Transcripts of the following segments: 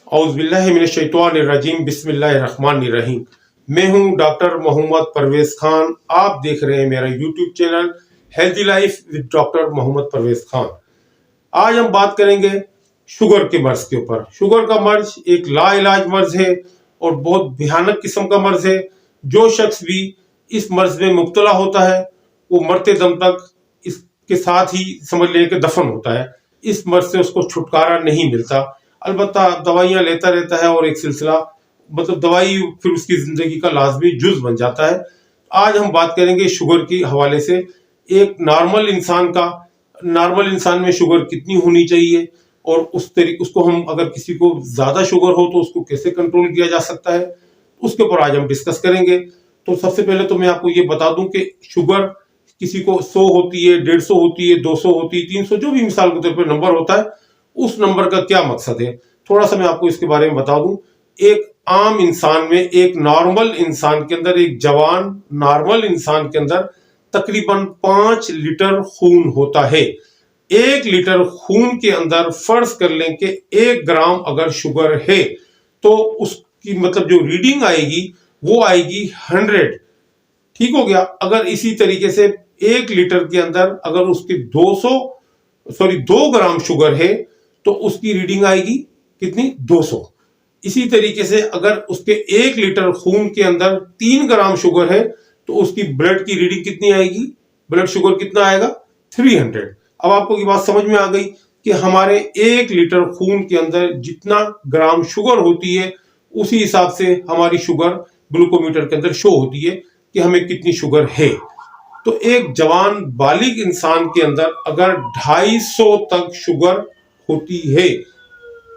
औज़ुबिल्लाहिमिनश्शैतानिर्रजीम बिस्मिल्लाहिर्रहमानिर्रहीम। मैं हूं डॉक्टर मोहम्मद परवेज खान। आप देख रहे हैं मेरा YouTube channel healthy life with doctor Mohammad Parvez Khan. आज हम बात करेंगे शुगर के मर्ज के ऊपर। शुगर का मर्ज एक लाइलाज मर्ज है और बहुत भयानक किस्म का मर्ज है। जो शख्स भी इस मर्ज में मुब्तला होता है वो मरते दम तक इसके साथ ही समझ लें कि दफन होता है। इस मर्ज से उसको छुटकारा नहीं मिलता। अलबत्ता दवाइयां लेता रहता है और एक सिलसिला मतलब दवाई फिर उसकी जिंदगी का लाजमी जुज बन जाता है। आज हम बात करेंगे शुगर के हवाले से। एक नॉर्मल इंसान में शुगर कितनी होनी चाहिए और उसको हम अगर किसी को ज्यादा शुगर हो तो उसको कैसे कंट्रोल किया जा सकता है, उसके ऊपर आज हम डिस्कस करेंगे। तो सबसे पहले तो मैं आपको ये बता दूं कि शुगर किसी को 100 होती है, 150 होती है, 200 होती है, 300, जो भी मिसाल के तौर पर नंबर होता है, उस नंबर का क्या मकसद है थोड़ा सा मैं आपको इसके बारे में बता दूं। एक आम इंसान में, एक नॉर्मल इंसान के अंदर, एक जवान नॉर्मल इंसान के अंदर तकरीबन 5 लीटर खून होता है। 1 लीटर खून के अंदर फर्ज कर लें कि 1 ग्राम अगर शुगर है तो उसकी मतलब जो रीडिंग आएगी वो आएगी 100। ठीक हो गया। अगर इसी तरीके से 1 लीटर के अंदर अगर उसकी 2 ग्राम शुगर है तो उसकी रीडिंग आएगी कितनी, 200। इसी तरीके से अगर उसके 1 लीटर खून के अंदर 3 ग्राम शुगर है तो उसकी ब्लड की रीडिंग कितनी आएगी, ब्लड शुगर कितना आएगा, 300। अब आपको ये बात समझ में आ गई कि हमारे 1 लीटर खून के अंदर जितना ग्राम शुगर होती है उसी हिसाब से हमारी शुगर ग्लूकोमीटर के अंदर शो होती है कि हमें कितनी शुगर है। तो एक जवान बालिग इंसान के अंदर अगर 250 तक शुगर होती है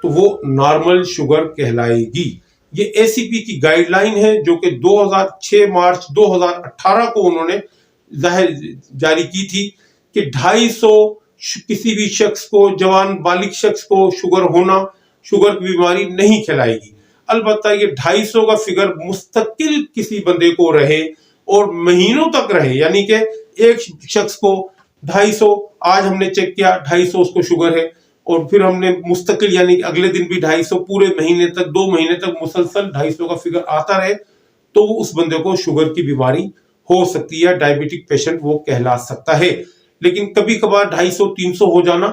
तो वो नॉर्मल शुगर कहलाएगी। ये एसीपी की गाइडलाइन है जो कि 2006 मार्च 2018 को उन्होंने जारी की थी कि 250 किसी भी शख्स को, जवान बालिग शख्स को शुगर होना शुगर की बीमारी नहीं कहलाएगी। अलबत्ता ये 250 का फिगर मुस्तकिल किसी बंदे को रहे और महीनों तक रहे, यानी कि एक शख्स को 250, आज हमने चेक किया 250 उसको शुगर है और फिर हमने मुस्तकिल यानी कि अगले दिन भी 250, पूरे महीने तक, 2 महीने तक मुसलसल 250 का फिगर आता रहे तो उस बंदे को शुगर की बीमारी हो सकती है, डायबिटिक पेशेंट वो कहला सकता है। लेकिन कभी कभार 250, 300 हो जाना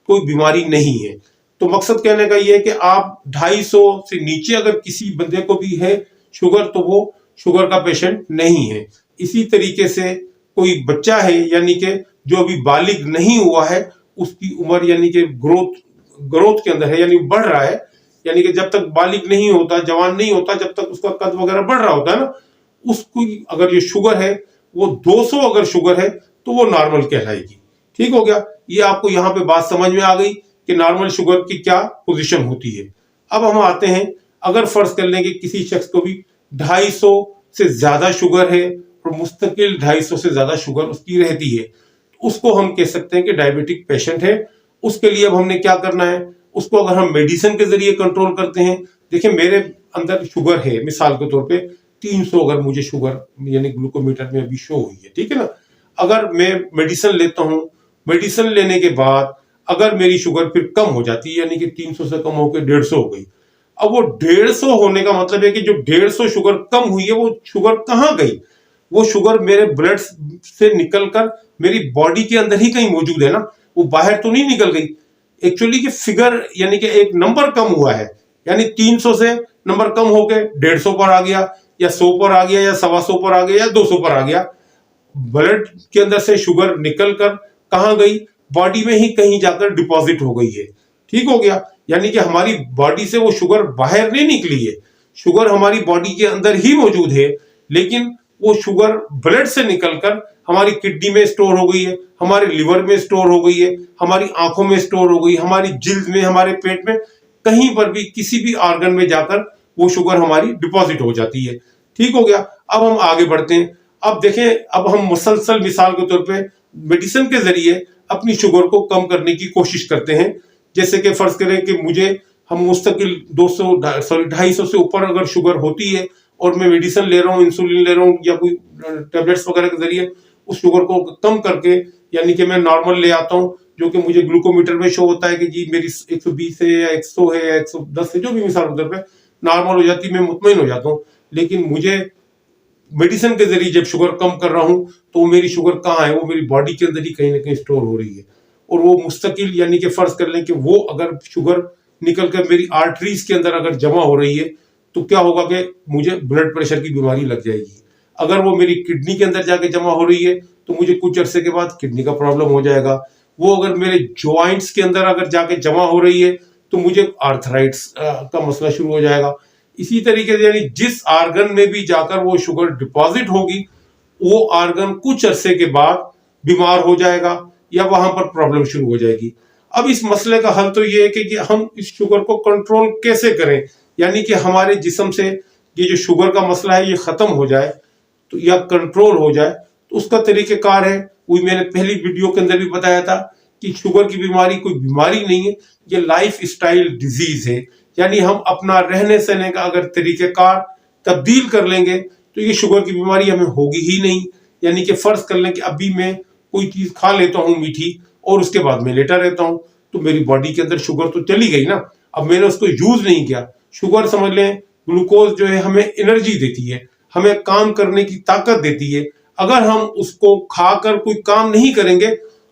कोई बीमारी नहीं है। तो मकसद कहने का यह है कि आप 250 से नीचे अगर किसी बंदे को भी है शुगर तो वो शुगर का पेशेंट नहीं है। इसी तरीके से कोई बच्चा है यानी कि जो अभी बालिग नहीं हुआ है, उसकी उम्र यानी कि ग्रोथ के अंदर है, यानी बढ़ रहा है, यानी कि जब तक बालिग नहीं होता, जवान नहीं होता, जब तक उसका कद वगैरह बढ़ रहा होता है ना, उसको अगर ये शुगर है वो 200 अगर शुगर है तो वो नॉर्मल कहलाएगी। ठीक हो गया। ये आपको यहाँ पे बात समझ में आ गई कि नॉर्मल शुगर की क्या पोजीशन होती है। अब हम आते हैं, अगर फर्ज कर लेंगे किसी शख्स को भी 250 से ज्यादा शुगर है और मुस्तकिल 250 से ज्यादा शुगर उसकी रहती है, उसको हम कह सकते हैं कि डायबिटिक पेशेंट है। उसके लिए अब हमने क्या करना है, उसको अगर हम मेडिसिन के जरिए कंट्रोल करते हैं, देखिए मेरे अंदर शुगर है मिसाल के तौर पे 300 अगर मुझे शुगर यानी ग्लूकोमीटर में अभी शो हुई है, ठीक है ना। अगर मैं मेडिसिन लेता हूं, मेडिसिन लेने के बाद अगर मेरी शुगर फिर कम हो जाती है यानी कि 300 से कम होकर 150 हो गई, अब वो 150 होने का मतलब है कि जो 150 शुगर कम हुई है वो शुगर कहाँ गई, वो शुगर मेरे ब्लड से निकलकर मेरी बॉडी के अंदर ही कहीं मौजूद है ना, वो बाहर तो नहीं निकल गई। एक्चुअली कि फिगर यानी कि एक नंबर कम हुआ है, यानी 300 से नंबर कम होके 150 पर आ गया या 100 पर आ गया या 125 पर आ गया या 200 पर आ गया। ब्लड के अंदर से शुगर निकलकर कहां गई, बॉडी में ही कहीं जाकर डिपॉजिट हो गई है। ठीक हो गया। यानी कि हमारी बॉडी से वो शुगर बाहर नहीं निकली है, शुगर हमारी बॉडी के अंदर ही मौजूद है, लेकिन वो शुगर ब्लड से निकलकर हमारी किडनी में स्टोर हो गई है, हमारे लिवर में स्टोर हो गई है, हमारी आंखों में स्टोर हो गई, हमारी जिल्द में, हमारे पेट में, कहीं पर भी किसी भी ऑर्गन में जाकर वो शुगर हमारी डिपॉजिट हो जाती है। ठीक हो गया। अब हम आगे बढ़ते हैं। अब देखें, अब हम मुसलसल मिसाल के तौर पे मेडिसिन के जरिए अपनी शुगर को कम करने की कोशिश करते हैं। जैसे कि फर्ज करें कि हम मुस्तकिल 250 से ऊपर अगर शुगर होती है और मैं मेडिसिन ले रहा हूँ, इंसुलिन ले रहा हूँ या कोई टेबलेट्स वगैरह के जरिए उस शुगर को कम करके यानी कि मैं नॉर्मल ले आता हूँ, जो कि मुझे ग्लूकोमीटर में शो होता है कि जी मेरी 120 है या 100 है या 110 है, जो भी मिसाल उधर पे नॉर्मल हो जाती है, मैं मुतमईन हो जाता हूँ। लेकिन मुझे मेडिसिन के जरिए जब शुगर कम कर रहा हूँ तो मेरी शुगर कहाँ है, वो मेरी बॉडी के अंदर ही कहीं ना कहीं स्टोर हो रही है। और वो मुस्तकिल, यानी कि फर्ज कर लें कि वो अगर शुगर निकल कर मेरी आर्टरीज के अंदर अगर जमा हो रही है तो क्या होगा कि मुझे ब्लड प्रेशर की बीमारी लग जाएगी। अगर वो मेरी किडनी के अंदर जाके जमा हो रही है तो मुझे कुछ अरसे के बाद किडनी का प्रॉब्लम हो जाएगा। वो अगर मेरे ज्वाइंट्स के अंदर अगर जाके जमा हो रही है तो मुझे आर्थराइट्स का मसला शुरू हो जाएगा। इसी तरीके से यानी जिस आर्गन में भी जाकर वो शुगर डिपॉजिट होगी वो आर्गन कुछ अरसे के बाद बीमार हो जाएगा या वहां पर प्रॉब्लम शुरू हो जाएगी। अब इस मसले का हल तो ये है कि हम इस शुगर को कंट्रोल कैसे करें, यानी कि हमारे जिस्म से ये जो शुगर का मसला है ये खत्म हो जाए तो या कंट्रोल हो जाए। तो उसका तरीक़ेकार है, वही मैंने पहली वीडियो के अंदर भी बताया था कि शुगर की बीमारी कोई बीमारी नहीं है, ये लाइफ स्टाइल डिजीज है। यानी हम अपना रहने सहने का अगर तरीक़ेकार तब्दील कर लेंगे तो ये शुगर की बीमारी हमें होगी ही नहीं। यानी कि फर्ज कर लें कि अभी मैं कोई चीज खा लेता हूँ मीठी और उसके बाद में लेटा रहता हूँ तो मेरी बॉडी के अंदर शुगर तो चली गई ना, अब मैंने उसको यूज नहीं किया। शुगर समझ लें ग्लूकोज जो है हमें एनर्जी देती है, हमें काम करने की ताकत देती है। अगर हम उसको खाकर कोई काम नहीं करेंगे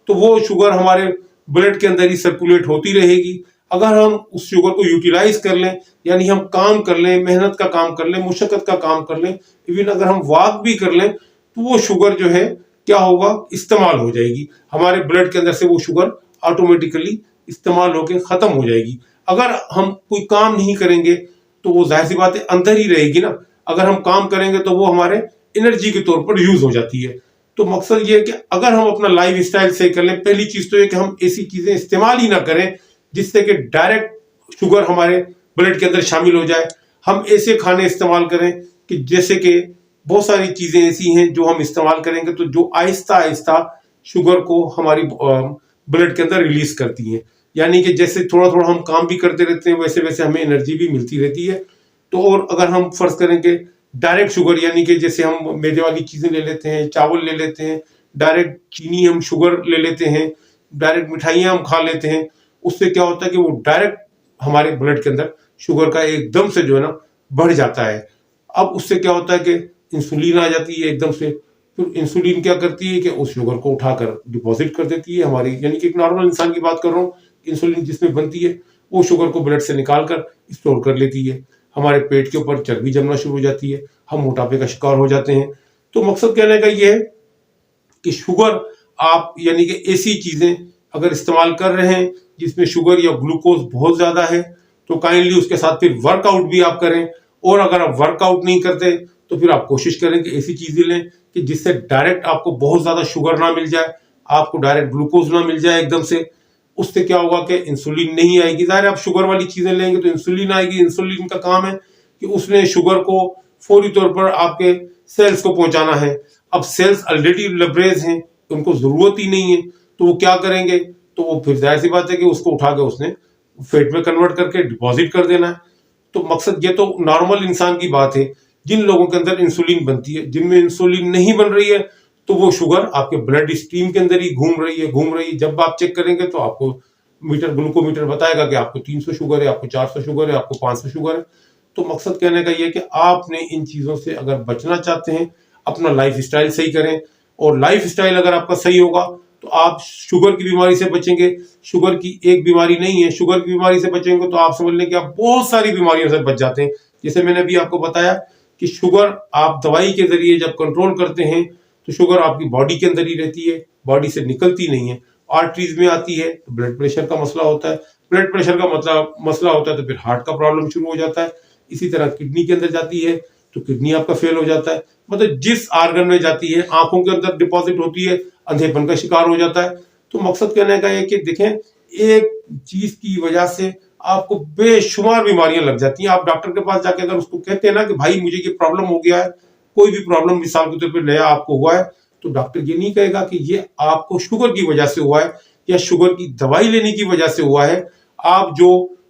तो वो शुगर हमारे ब्लड के अंदर ही सर्कुलेट होती रहेगी। अगर हम उस शुगर को यूटिलाइज कर लें, यानी हम काम कर लें, मेहनत का काम कर लें, मुशक्कत का काम कर लें, इवन अगर हम वॉक भी कर लें तो वो शुगर जो है क्या होगा, इस्तेमाल हो जाएगी। हमारे ब्लड के अंदर से वो शुगर ऑटोमेटिकली इस्तेमाल होकर खत्म हो जाएगी। अगर हम कोई काम नहीं करेंगे तो वो जाहिर सी बात है अंदर ही रहेगी ना। अगर हम काम करेंगे तो वो हमारे एनर्जी के तौर पर यूज हो जाती है। तो मकसद ये है कि अगर हम अपना लाइफ स्टाइल सही कर लें, पहली चीज तो ये कि हम ऐसी चीजें इस्तेमाल ही ना करें जिससे कि डायरेक्ट शुगर हमारे ब्लड के अंदर शामिल हो जाए। हम ऐसे खाने इस्तेमाल करें कि जैसे कि बहुत सारी चीजें ऐसी हैं जो हम इस्तेमाल करेंगे तो जो आहिस्ता आहिस्ता शुगर को हमारी ब्लड के अंदर रिलीज करती हैं। यानी कि जैसे थोड़ा थोड़ा हम काम भी करते रहते हैं वैसे वैसे हमें एनर्जी भी मिलती रहती है। तो और अगर हम फर्ज करेंगे डायरेक्ट शुगर, यानी कि जैसे हम मैदे वाली चीजें ले लेते हैं, चावल ले लेते हैं, डायरेक्ट चीनी हम शुगर ले लेते हैं, डायरेक्ट मिठाइयाँ हम खा लेते हैं, उससे क्या होता है कि वो डायरेक्ट हमारे ब्लड के अंदर शुगर का एकदम से जो है ना बढ़ जाता है। अब उससे क्या होता है कि इंसुलिन आ जाती है एकदम से। फिर इंसुलिन क्या करती है कि उस शुगर को उठाकर डिपॉजिट कर देती है हमारी, यानी कि एक नॉर्मल इंसान की बात कर रहा हूँ, इंसुलिन जिसमें बनती है वो शुगर को ब्लड से निकाल कर स्टोर कर लेती है। हमारे पेट के ऊपर चर्बी जमना शुरू हो जाती है, हम मोटापे का शिकार हो जाते हैं। तो मकसद कहने का ये है कि शुगर आप यानी कि ऐसी चीजें अगर इस्तेमाल कर रहे हैं जिसमें शुगर या ग्लूकोज बहुत ज्यादा है तो काइंडली उसके साथ फिर वर्कआउट भी आप करें। और अगर आप वर्कआउट नहीं करते तो फिर आप कोशिश करें कि ऐसी चीजें लें कि जिससे डायरेक्ट आपको बहुत ज्यादा शुगर ना मिल जाए, आपको डायरेक्ट ग्लूकोज ना मिल जाए एकदम से। उससे क्या होगा कि इंसुलिन नहीं आएगी। जाहिर आप शुगर वाली चीजें लेंगे तो इंसुलिन आएगी। इंसुलिन का काम है कि उसने शुगर को फौरी तौर पर आपके सेल्स को पहुंचाना है। अब सेल्स ऑलरेडी लबरेज हैं, उनको जरूरत ही नहीं है, तो वो क्या करेंगे, तो वो फिर जाहिर सी बात है कि उसको उठा के उसने फैट में कन्वर्ट करके डिपॉजिट कर देना है। तो मकसद ये तो नॉर्मल इंसान की बात है। जिन लोगों के अंदर इंसुलिन बनती है, जिनमें इंसुलिन नहीं बन रही है तो वो शुगर आपके ब्लड स्ट्रीम के अंदर ही घूम रही है। जब आप चेक करेंगे तो आपको ग्लूकोमीटर बताएगा कि आपको 300 शुगर है, आपको 400 शुगर है, आपको 500 शुगर है। तो मकसद कहने का ये कि आपने इन चीजों से अगर बचना चाहते हैं, अपना लाइफ स्टाइल सही करें। और लाइफ स्टाइल अगर आपका सही होगा तो आप शुगर की बीमारी से बचेंगे। शुगर की एक बीमारी नहीं है, शुगर की बीमारी से बचेंगे तो आप समझ लें कि आप बहुत सारी बीमारियों से बच जाते हैं। जैसे मैंने अभी आपको बताया कि शुगर आप दवाई के जरिए जब कंट्रोल करते हैं तो शुगर आपकी बॉडी के अंदर ही रहती है, बॉडी से निकलती नहीं है, आर्टरीज में आती है तो ब्लड प्रेशर का मसला होता है, ब्लड प्रेशर का मसला होता है तो फिर हार्ट का प्रॉब्लम शुरू हो जाता है। इसी तरह किडनी के अंदर जाती है तो किडनी आपका फेल हो जाता है। मतलब जिस आर्गन में जाती है, आंखों के अंदर डिपॉजिट होती है, अंधेपन का शिकार हो जाता है। तो मकसद कहने का है कि देखें, एक चीज की वजह से आपको बेशुमार बीमारियां लग जाती हैं। आप डॉक्टर के पास जाके अगर उसको कहते हैं ना कि भाई मुझे ये प्रॉब्लम हो गया है, कोई भी प्रॉब्लम मिसाल के तौर पर नया आपको हुआ है, तो डॉक्टर ये नहीं कहेगा कि ये आपको शुगर की वजह से हुआ है या शुगर की दवाई लेने की वजह से हुआ है। आप जो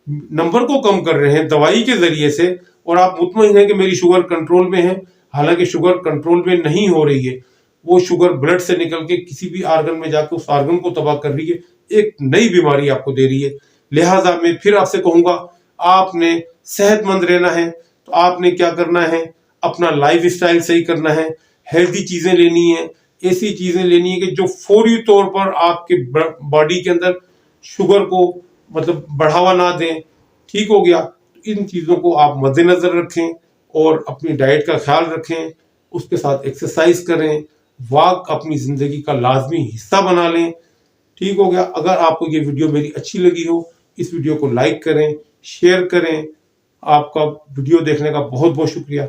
नंबर को कम कर रहे हैं दवाई के जरिए से और आप मुतमईन हैं कि मेरी शुगर कंट्रोल में है, हालांकि शुगर कंट्रोल में नहीं हो रही है। वो शुगर ब्लड से निकल के किसी भी आर्गन में जाकर उस आर्गन को तबाह कर रही है एक नई बीमारी आपको दे रही है। लिहाजा मैं फिर आपसे कहूंगा, आपने सेहतमंद रहना है तो आपने क्या करना है, अपना लाइफ स्टाइल सही करना है, हेल्दी चीजें लेनी है, ऐसी चीजें लेनी है कि जो फौरी तौर पर आपके बॉडी के अंदर शुगर को मतलब बढ़ावा ना दें। ठीक हो गया। इन चीजों को आप मद्देनजर रखें और अपनी डाइट का ख्याल रखें, उसके साथ एक्सरसाइज करें, वॉक अपनी जिंदगी का लाजमी हिस्सा बना लें। ठीक हो गया। अगर आपको ये वीडियो मेरी अच्छी लगी हो, इस वीडियो को लाइक करें, शेयर करें। आपका वीडियो देखने का बहुत बहुत शुक्रिया।